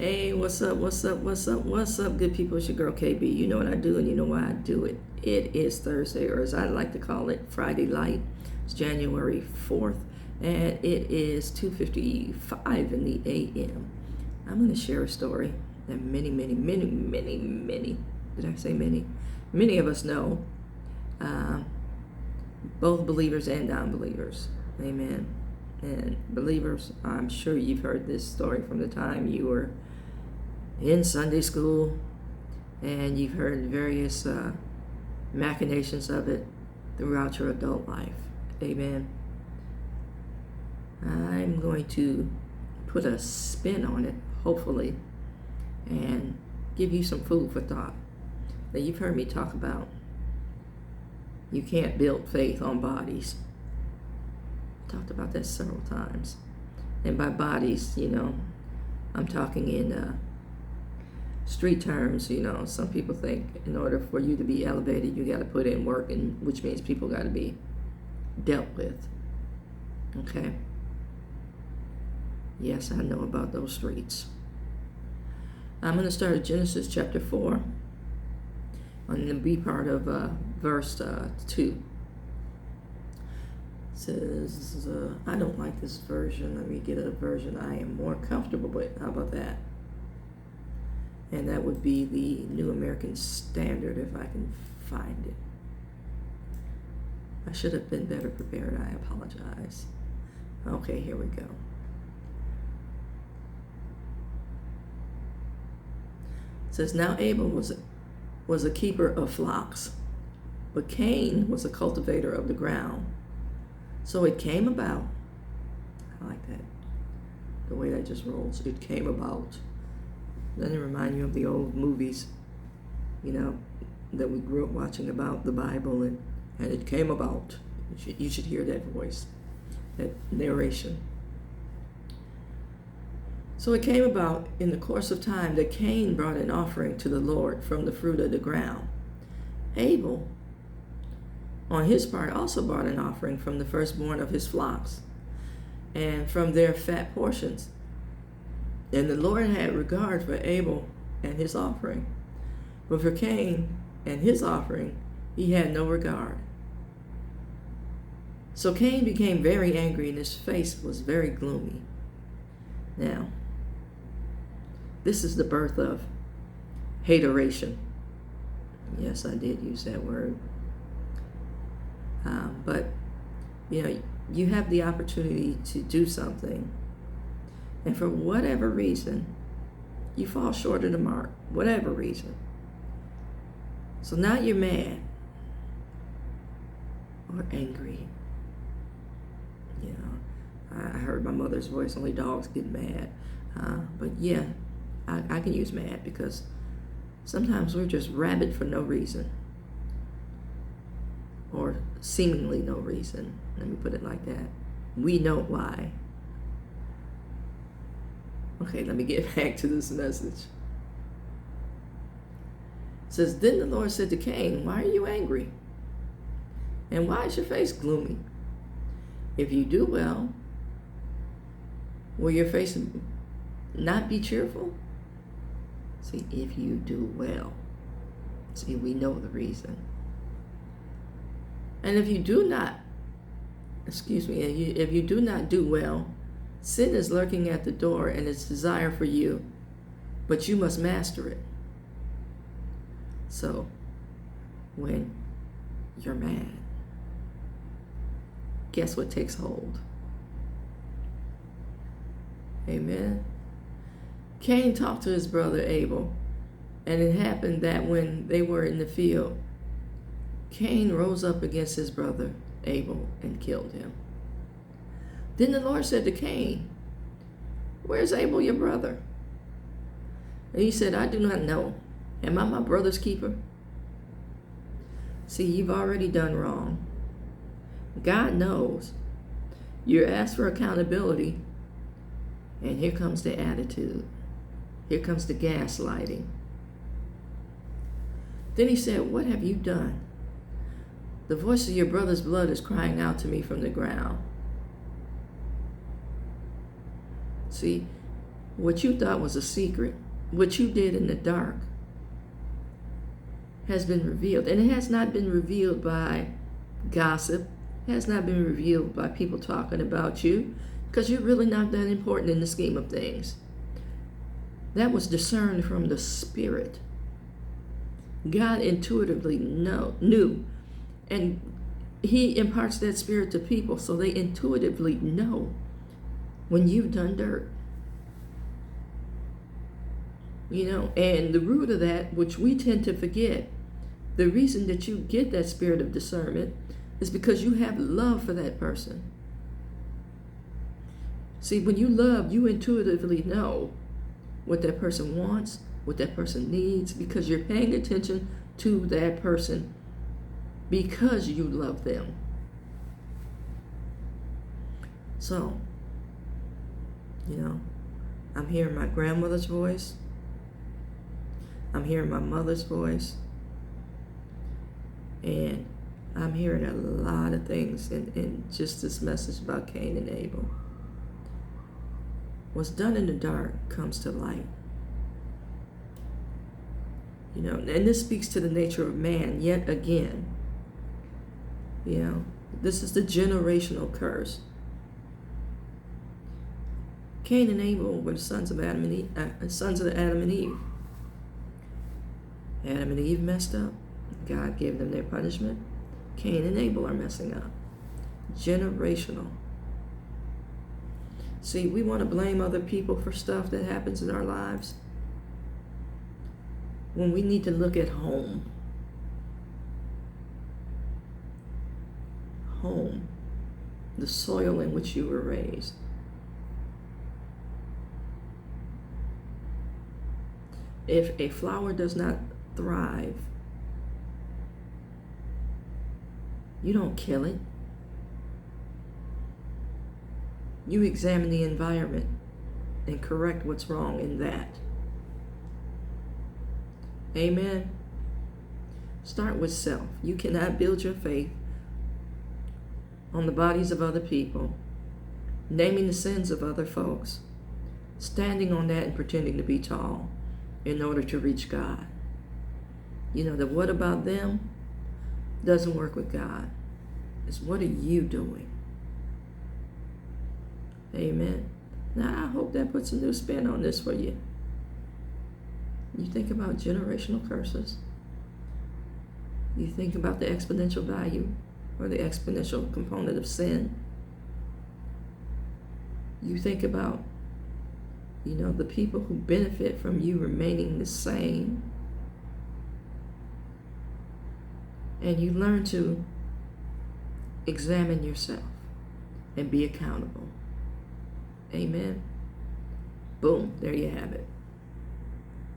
Hey, what's up? What's up? What's up? What's up, good people? It's your girl KB. You know what I do, and you know why I do it. It is Thursday, or as I like to call it, Friday Light. It's January 4th, and it is 2:55 in the a.m. I'm going to share a story that many, did I say many? Many of us know, both believers and non-believers. Amen. And believers, I'm sure you've heard this story from the time you were in Sunday school, and you've heard various machinations of it throughout your adult life. Amen. I'm going to put a spin on it, hopefully, and give you some food for thought. Now, you've heard me talk about you can't build faith on bodies. I talked about that several times. And by bodies, I'm talking in street terms. Some people think in order for you to be elevated, you got to put in work, and which means people got to be dealt with. Okay? Yes, I know about those streets. I'm going to start at Genesis chapter 4 on the B part of verse 2. It says, I don't like this version. Let me get a version I am more comfortable with. How about that? And that would be the New American Standard, if I can find it. I should have been better prepared. I apologize. Okay, here we go. It says, now Abel was a keeper of flocks, but Cain was a cultivator of the ground. So it came about, I like that, the way that just rolls. It came about. Doesn't it remind you of the old movies, that we grew up watching about the Bible, and it came about. You should hear that voice, that narration. So it came about in the course of time that Cain brought an offering to the Lord from the fruit of the ground. Abel, on his part, also brought an offering from the firstborn of his flocks and from their fat portions. And the Lord had regard for Abel and his offering, but for Cain and his offering, he had no regard. So Cain became very angry, and his face was very gloomy. Now, this is the birth of hateration. Yes, I did use that word. But, you have the opportunity to do something, and for whatever reason, you fall short of the mark, whatever reason. So now you're mad or angry. I heard my mother's voice, only dogs get mad. But yeah, I can use mad, because sometimes we're just rabid for no reason, or seemingly no reason. Let me put it like that. We know why. Okay, let me get back to this message. It says, then the Lord said to Cain, why are you angry? And why is your face gloomy? If you do well, will your face not be cheerful? See, if you do well. See, we know the reason. And if you do not, if you do not do well, sin is lurking at the door and its desire for you, but you must master it. So, when you're mad, guess what takes hold? Amen. Cain talked to his brother Abel, and it happened that when they were in the field, Cain rose up against his brother Abel and killed him. Then the Lord said to Cain, where's Abel, your brother? And he said, I do not know. Am I my brother's keeper? See, you've already done wrong. God knows. You're asked for accountability, and here comes the attitude. Here comes the gaslighting. Then he said, what have you done? The voice of your brother's blood is crying out to me from the ground. See, What you thought was a secret, what you did in the dark, has been revealed. And it has not been revealed by gossip, it has not been revealed by people talking about you, because you're really not that important in the scheme of things. That was discerned from the Spirit. God intuitively knew, and He imparts that Spirit to people so they intuitively know when you've done dirt. And the root of that, which we tend to forget, the reason that you get that spirit of discernment is because you have love for that person. See, when you love, you intuitively know what that person wants, what that person needs, because you're paying attention to that person because you love them. So, I'm hearing my grandmother's voice. I'm hearing my mother's voice. And I'm hearing a lot of things in just this message about Cain and Abel. What's done in the dark comes to light. And this speaks to the nature of man yet again. This is the generational curse. Cain and Abel were the sons of Adam and Eve. Adam and Eve messed up. God gave them their punishment. Cain and Abel are messing up. Generational. See, we want to blame other people for stuff that happens in our lives when we need to look at home. Home, the soil in which you were raised. If a flower does not thrive, you don't kill it. You examine the environment and correct what's wrong in that. Amen. Start with self. You cannot build your faith on the bodies of other people, naming the sins of other folks, standing on that and pretending to be tall in order to reach God. The what about them doesn't work with God. It's what are you doing? Amen. Now, I hope that puts a new spin on this for you. You think about generational curses. You think about the exponential value or the exponential component of sin. You think about, the people who benefit from you remaining the same. And you learn to examine yourself and be accountable. Amen. Boom, there you have it.